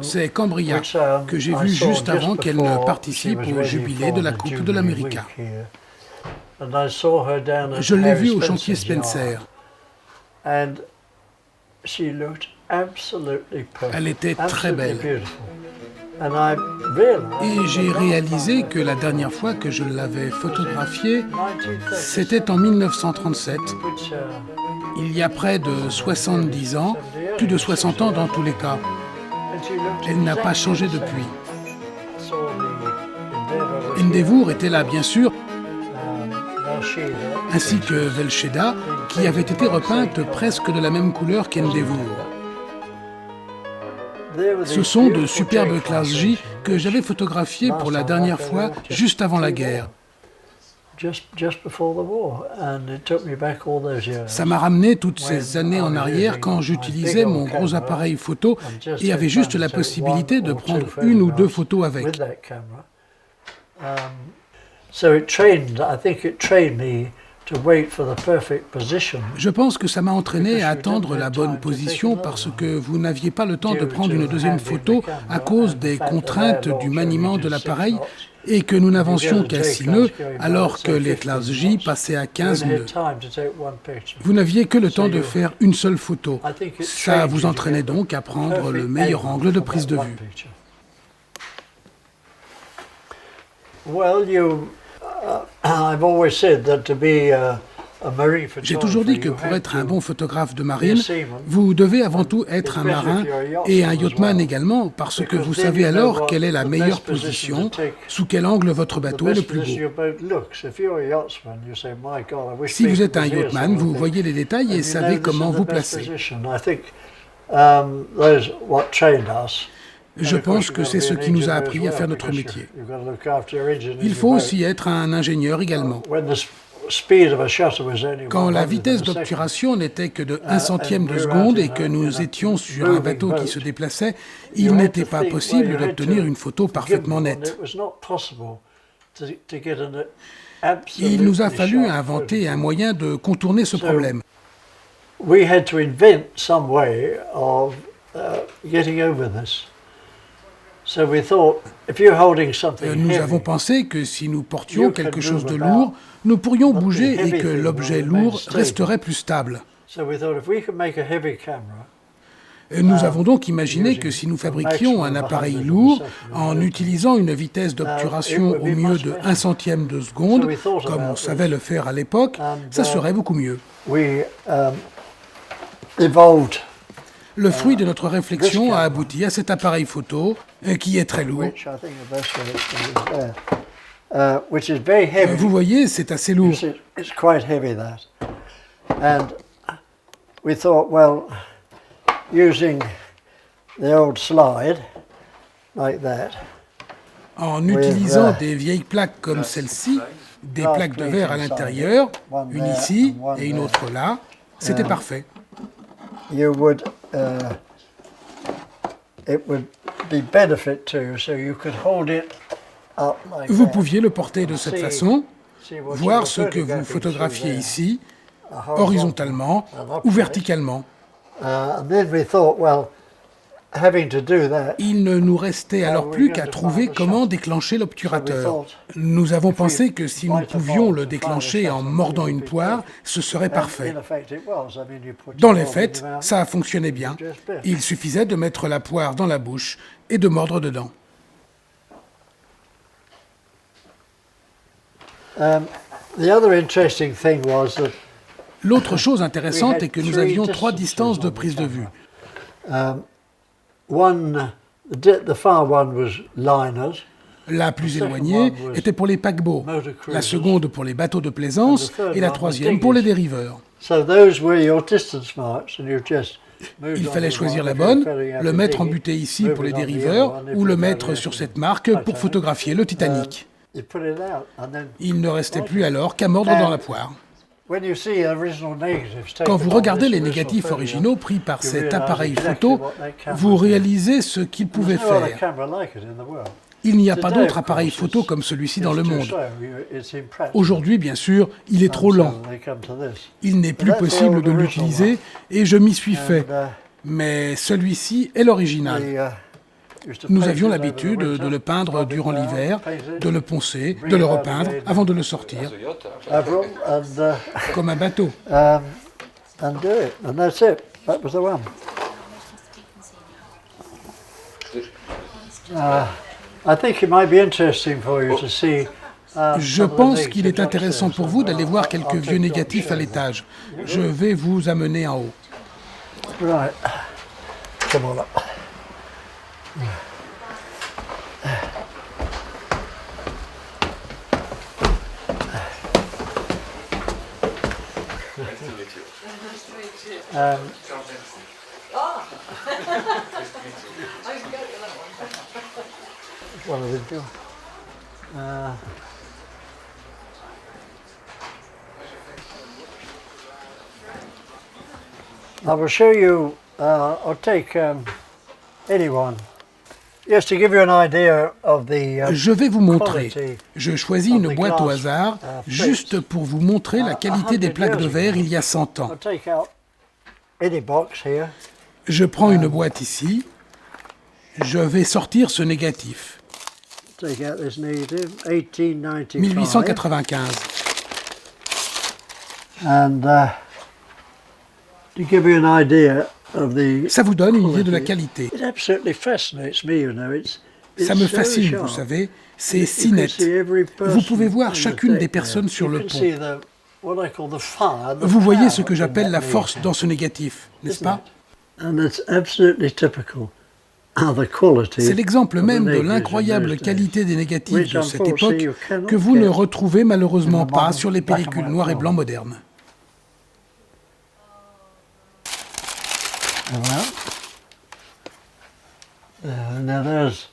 C'est Cambria, que j'ai vu juste avant qu'elle ne participe au jubilé de la Coupe de l'America. Je l'ai vue au chantier Spencer. Elle était très belle. Et j'ai réalisé que la dernière fois que je l'avais photographiée, c'était en 1937. Il y a près de 70 ans, plus de 60 ans dans tous les cas. Elle n'a pas changé depuis. Endeavour était là, bien sûr, ainsi que Velsheda, qui avait été repeinte presque de la même couleur qu'Endeavour. Ce sont de superbes classes J que j'avais photographiées pour la dernière fois, juste avant la guerre. Ça m'a ramené toutes ces années en arrière quand j'utilisais mon gros appareil photo et avait juste la possibilité de prendre une ou deux photos avec. Je pense que ça m'a entraîné à attendre la bonne position parce que vous n'aviez pas le temps de prendre une deuxième photo à cause des contraintes du maniement de l'appareil et que nous n'avancions qu'à 6 nœuds alors que les classes J passaient à 15 nœuds. Vous n'aviez que le temps de faire une seule photo. Ça vous entraînait donc à prendre le meilleur angle de prise de vue. J'ai toujours dit que pour être un bon photographe de marine, vous devez avant tout être un marin et un yachtsman également, parce que vous savez alors quelle est la meilleure position, sous quel angle votre bateau est le plus beau. Si vous êtes un yachtsman, vous voyez les détails et savez comment vous placer. Je pense que c'est ce qui nous a appris à faire notre métier. Il faut aussi être un ingénieur également. Quand la vitesse d'obturation n'était que de 1 centième de seconde et que nous étions sur un bateau qui se déplaçait, il n'était pas possible d'obtenir une photo parfaitement nette. Il nous a fallu inventer un moyen de contourner ce problème. Nous avons pensé que si nous portions quelque chose de lourd, nous pourrions bouger et que l'objet lourd resterait plus stable. Nous avons donc imaginé que si nous fabriquions un appareil lourd en utilisant une vitesse d'obturation au mieux de 1 centième de seconde, comme on savait le faire à l'époque, ça serait beaucoup mieux. Le fruit de notre réflexion a abouti à cet appareil photo qui est très lourd. Vous voyez, c'est assez lourd. En utilisant des vieilles plaques comme celle-ci, des plaques de verre à l'intérieur, une ici et une autre là, c'était parfait. Vous pouviez le porter de cette façon, voir ce que vous photographiez ici, horizontalement ou verticalement. Il ne nous restait alors plus qu'à trouver comment déclencher l'obturateur. Nous avons pensé que si nous pouvions le déclencher en mordant une poire, ce serait parfait. Dans les faits, ça a fonctionné bien. Il suffisait de mettre la poire dans la bouche et de mordre dedans. L'autre chose intéressante est que nous avions 3 distances de prise de vue. La plus éloignée était pour les paquebots, la seconde pour les bateaux de plaisance et la troisième pour les dériveurs. Il fallait choisir la bonne, le mettre en butée ici pour les dériveurs ou le mettre sur cette marque pour photographier le Titanic. Il ne restait plus alors qu'à mordre dans la poire. Quand vous regardez les négatifs originaux pris par cet appareil photo, vous réalisez ce qu'il pouvait faire. Il n'y a pas d'autre appareil photo comme celui-ci dans le monde. Aujourd'hui, bien sûr, il est trop lent. Il n'est plus possible de l'utiliser et je m'y suis fait. mais celui-ci est l'original. Nous avions l'habitude de le peindre durant l'hiver, de le poncer, de le repeindre avant de le sortir, comme un bateau. And do it, and that's it. That was the one. I think it might be interesting for you to see. Je pense qu'il est intéressant pour vous d'aller voir quelques vieux négatifs à l'étage. Je vais vous amener en haut. Right. Come on up. What are they doing? I will show you, or take anyone, just to give you an idea of the Je vais vous montrer. quality. Je choisis une boîte au hasard, juste pour vous montrer la qualité des plaques de verre il y a 100 ans. I'll take out any box here. Je prends une boîte ici. Je vais sortir ce négatif. Take out this negative, 1895. 1895. And to give you an idea of the Ça vous donne une idée de la qualité. It absolutely fascinates me, you know. It's Ça me so fascine, sharp. vous savez. C'est You si can net. see every person Vous pouvez voir on the chacune des deck personnes there. sur You le can pont. see what I call the fire, the Vous voyez power ce que in j'appelle la that force lead. dans ce négatif, n'est-ce pas? And it's absolutely typical of the quality C'est l'exemple of the même de negatives in l'incroyable those days. qualité des négatifs Which, de cette unfortunately, époque you cannot que vous ne get retrouvez malheureusement in the pas modern sur les black and pellicules white noir et film. blanc modernes. Now there's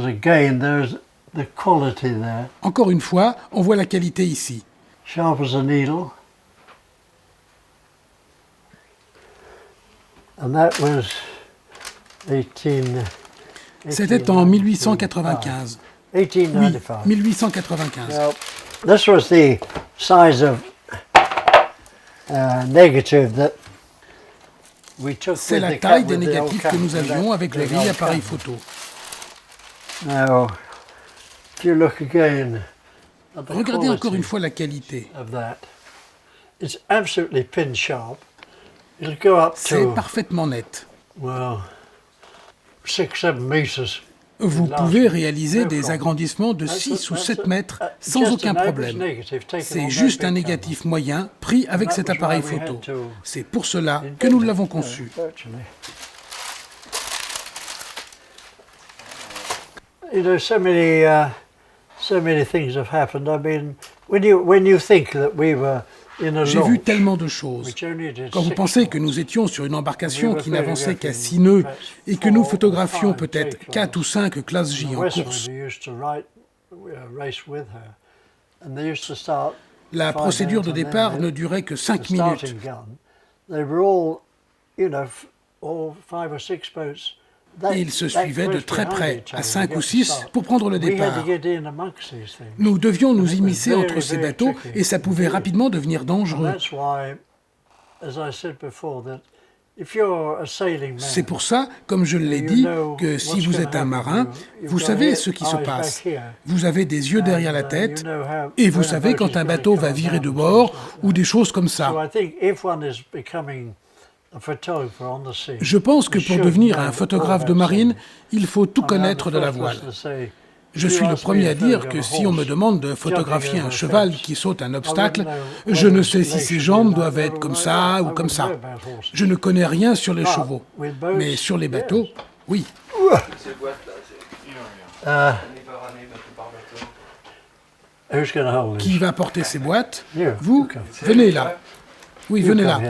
again there's the quality there, Encore une fois, on voit la qualité ici. sharp as a needle, and that was 18. C'était en 1895. Oui, 1895. 1895. Now, this was the size of negative that we took C'est with la the taille ca- des with the old négatifs que nous camera, avions that avec le big vieil old appareil camera. photo. Now, if you look again at the Regardez encore quality une fois la qualité. of that, it's absolutely pin sharp. It'll go up C'est to, parfaitement net. well, 6-7 meters. Vous large. pouvez réaliser No des problem. agrandissements de That's 6 ou that's 7 mètres just sans an aucun average problème. negative taken on C'est that juste big un camera. négatif moyen pris avec that cet was appareil why we had photo. to C'est pour cela que nous l'avons Yeah, conçu. virtually. You know, so many things have happened. I mean, when you think that we were in a J'ai vu launch, tellement de choses. which only did Quand vous 6 pensez que knots, nous étions sur une embarcation We were qui n'avançait qu'à photographing 6 nœuds perhaps et que nous 4 or photographions 5 peut-être J 4 ou 5 classes in J the en Westwood, course, who used to race with her, and they used to start la 5 procédure de minutes, and départ then ne durait que the 5 minutes. starting gun. They were all, you know, all 5 or 6 boats. Et ils se suivaient de très près, à 5 ou 6, pour prendre le départ. Nous devions nous immiscer entre ces bateaux et ça pouvait rapidement devenir dangereux. C'est pour ça, comme je l'ai dit, que si vous êtes un marin, vous savez ce qui se passe. Vous avez des yeux derrière la tête et vous savez quand un bateau va virer de bord ou des choses comme ça. Je pense que pour devenir un photographe de marine, il faut tout connaître de la voile. Je suis le premier à dire que si on me demande de photographier un cheval qui saute un obstacle, je ne sais si ses jambes doivent être comme ça ou comme ça. Je ne connais rien sur les chevaux. Mais sur les bateaux, oui. Qui va porter ces boîtes? Vous? Venez là. Oui, venez là.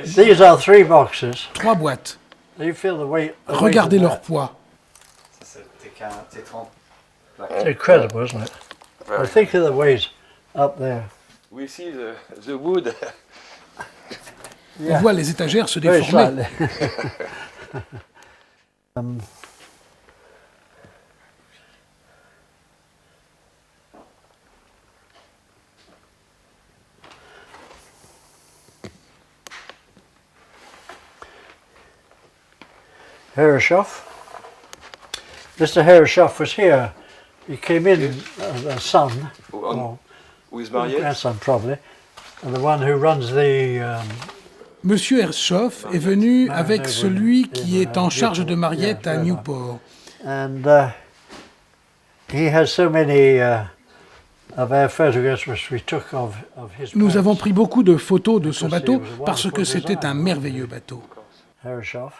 These are 3 boxes. 3 boîtes. You feel the weight Regardez of leur that. poids. It's incredible, isn't it? I think of the weight up there. We see the wood. On voit les étagères se Very déformer. slightly. Herreshoff. Mr. Herreshoff was here. He came in as a son, or With Mariette. grandson probably, and the one who runs the Monsieur Herreshoff est venu avec celui qui est en charge de Mariette à Newport. and he has so many of our photographs which we took of his Nous boats, avons pris beaucoup de photos de son bateau parce que c'était un merveilleux bateau. Herreshoff.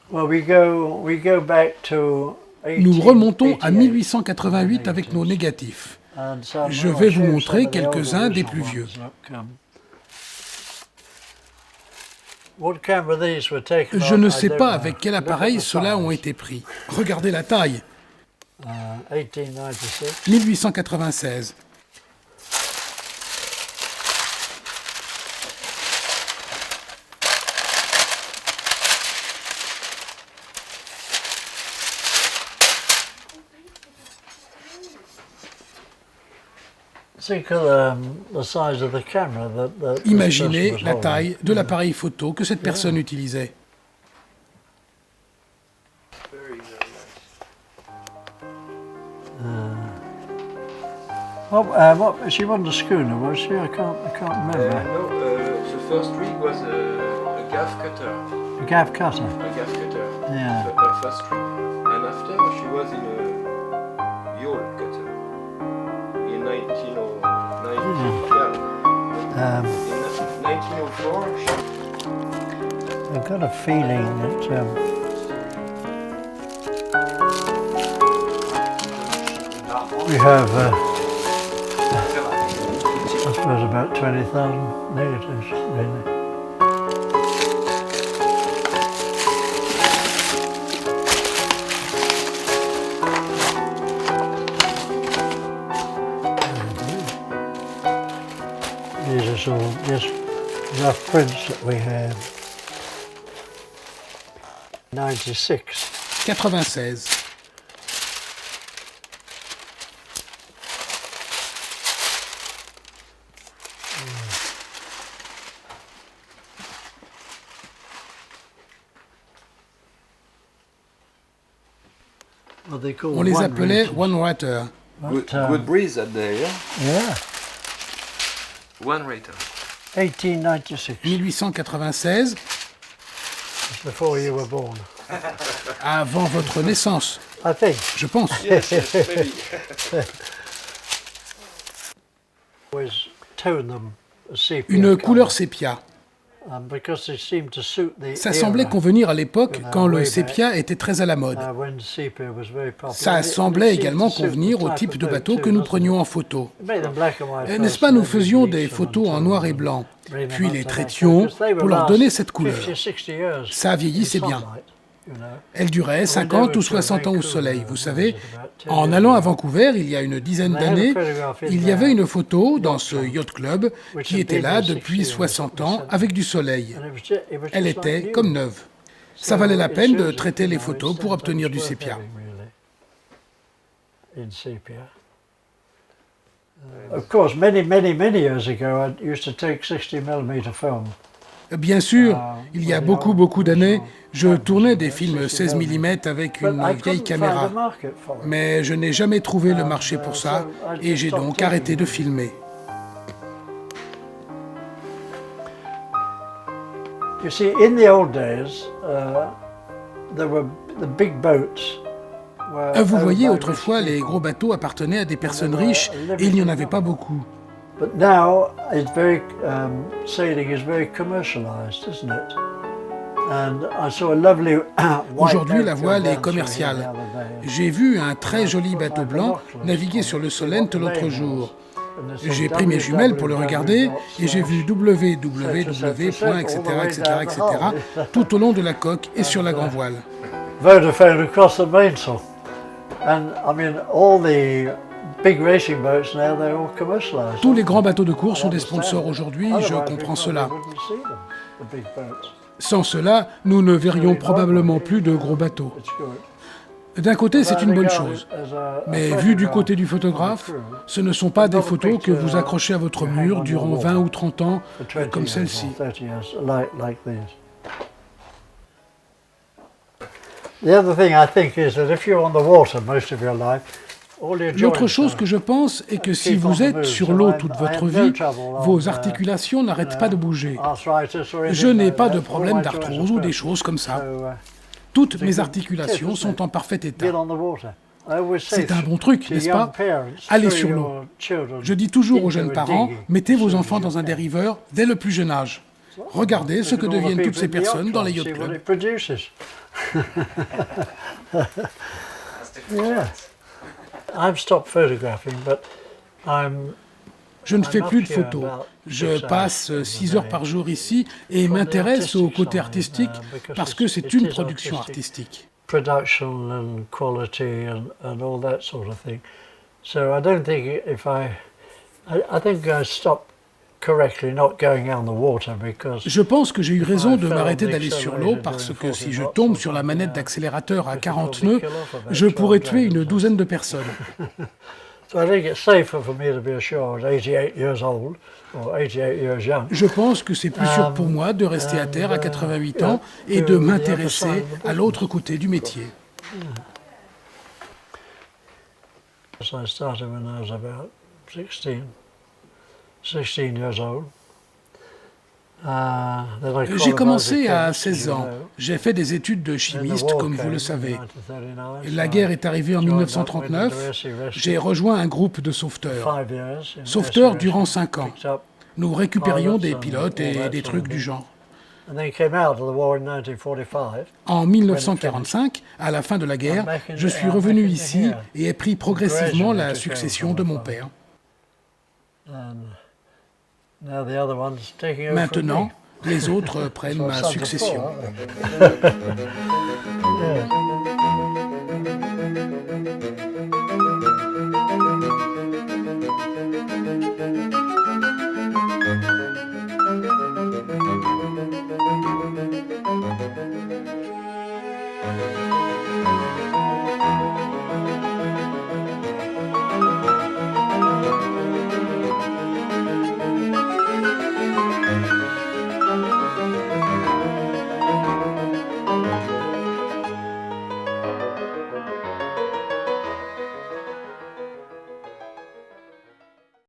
Well, we go back to Nous remontons à 1888, 1888 avec nos négatifs. and some- Je I'll vais show vous you montrer some of the old quelques-uns des original plus vieux. ones. Look, what camera these were taken Je on, ne I sais don't pas know. avec quel Look at appareil the ceux-là ont size. été pris. Regardez la taille, 1896. 1896. Think of the size of the camera that this Imaginez person was la holding. taille de l'appareil photo que cette personne utilisait. What she wasn't a schooner, was she? I can't remember. No, the first rig was a gaff cutter. A gaff cutter. A gaff cutter. Yeah. Her first rig. And after she was in a yawl cutter. In 1909. Yeah. Um, In 1904, I've got a feeling that we have, I suppose, about 20,000 negatives, really. These are some just rough prints that we have. 96. 96. Well, they call On les one appelait reasons, one water. but, good breeze that day, yeah? yeah, One rater. 1896, 1896, just before you were born, avant votre naissance, I think. je pense. Yes, yes, maybe. Always tone them a sepia Une colour, couleur sépia. because they seem to suit the Ça semblait era, convenir à l'époque quand le sépia était très à la mode. when sepia was very popular. Ça And it semblait seemed to également suit the convenir au type type of de boat bateau too, que nous doesn't prenions it? en photo. It made them black and white N'est-ce first, pas, and nous then we faisions bleached des them photos and en so noir on. et blanc, Bring them puis up les to traitions because they pour will leur last donner cette couleur. 50, 60 years Ça vieillissait in bien. sunlight, you know. Elle durait 50 ou 60 ans au soleil. Vous savez, en allant à Vancouver, il y a une dizaine d'années, il y avait une photo dans ce yacht club qui était là depuis 60 ans avec du soleil. And it was Elle just like était new. comme neuve. Ça valait la peine de traiter les photos pour obtenir du sépia. In sepia. Of course, many years ago, I used to take 60mm film. Bien sûr, il y a beaucoup d'années, je tournais des films 16 mm avec But une I vieille couldn't find a caméra. market for it. Mais je n'ai jamais trouvé le marché pour ça et j'ai donc arrêté de filmer. You see, in the old days, there were the big boats. Vous owned voyez, by autrefois, rich les people. gros bateaux appartenaient à des personnes riches et il n'y en avait pas beaucoup. But now it's very sailing is very commercialized, isn't it? And I saw a lovely white Aujourd'hui, boat la go voile down est through commerciale. here the other day. J'ai vu un très joli bateau blanc naviguer sur le Solent l'autre jour. And they said J'ai pris mes jumelles pour le regarder et j'ai vu www. etc. tout au long de la coque et sur la grand voile. Vodafone across the mainsail. And I mean, all the big racing boats now, they're all commercialized. Tous les grands bateaux de course sont des sponsors aujourd'hui, je comprends cela. Sans cela, nous ne verrions probablement plus de gros bateaux. D'un côté, c'est une bonne chose. Mais vu du côté du photographe, ce ne sont pas des photos que vous accrochez à votre mur durant 20 ou 30 ans, comme celle-ci. The other thing I think is that if you're on the water most of your life, L'autre chose que je pense est que si vous êtes sur l'eau toute votre vie, vos articulations n'arrêtent pas de bouger. Je n'ai pas de problème d'arthrose ou des choses comme ça. Toutes mes articulations sont en parfait état. C'est un bon truc, n'est-ce pas? Allez sur l'eau. Je dis toujours aux jeunes parents, mettez vos enfants dans un dériveur dès le plus jeune âge. Regardez ce que deviennent toutes ces personnes dans les yacht clubs. Je ne fais plus de photos. Je passe 6 heures par jour ici et m'intéresse au côté artistique parce que c'est une production artistique. Production and quality and all that sort of thing. So I don't think if I think I stopped correctly not going out on the water because Je pense que j'ai eu raison de m'arrêter d'aller sur l'eau parce que si je tombe sur la manette d'accélérateur à 40 nœuds, je pourrais tuer une douzaine de personnes. So I think it's safer for me to be ashore at 88 years old or 88 years young. Je pense que c'est plus sûr pour moi de rester à terre à 88 ans et de m'intéresser à l'autre côté du métier. So I started when I was about 16 years old. J'ai commencé à 16 ans. J'ai fait des études de chimiste, comme vous le savez. La guerre est arrivée en 1939. J'ai rejoint un groupe de sauveteurs. Sauveteurs durant 5 ans. Nous récupérions des pilotes et des trucs du genre. En 1945, à la fin de la guerre, je suis revenu ici et ai pris progressivement la succession de mon père. Maintenant, les autres prennent ma succession.